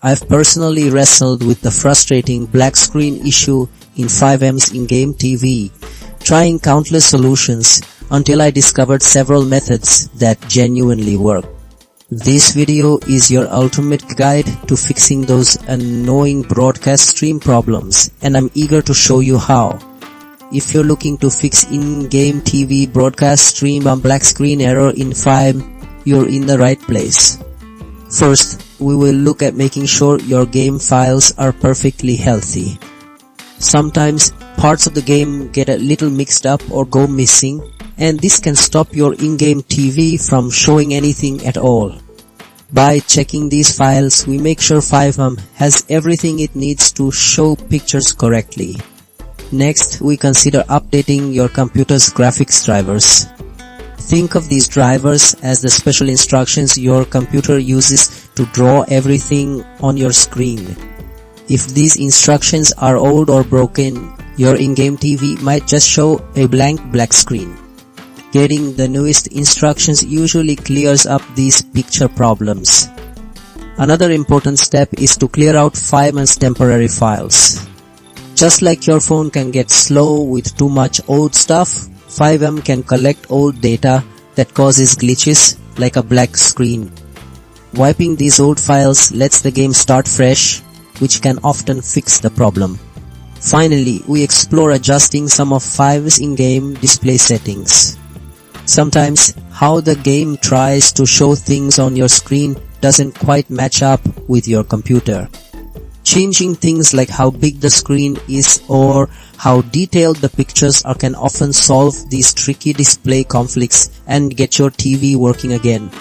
I've personally wrestled with the frustrating black screen issue in Fivem's in-game TV, trying countless solutions until I discovered several methods that genuinely work. This video is your ultimate guide to fixing those annoying broadcast stream problems, and I'm eager to show you how. If you're looking to fix in-game TV broadcast stream black screen error in Fivem, you're in the right place. First, we will look at making sure your game files are perfectly healthy. Sometimes, parts of the game get a little mixed up or go missing, and this can stop your in-game TV from showing anything at all. By checking these files, we make sure Fivem has everything it needs to show pictures correctly. Next, we consider updating your computer's graphics drivers. Think of these drivers as the special instructions your computer uses to draw everything on your screen. If these instructions are old or broken, your in-game TV might just show a blank black screen. Getting the newest instructions usually clears up these picture problems. Another important step is to clear out Fivem's temporary files. Just like your phone can get slow with too much old stuff, Fivem can collect old data that causes glitches like a black screen. Wiping these old files lets the game start fresh, which can often fix the problem. Finally, we explore adjusting some of Fivem's in-game display settings. Sometimes, how the game tries to show things on your screen doesn't quite match up with your computer. Changing things like how big the screen is or how detailed the pictures are can often solve these tricky display conflicts and get your TV working again.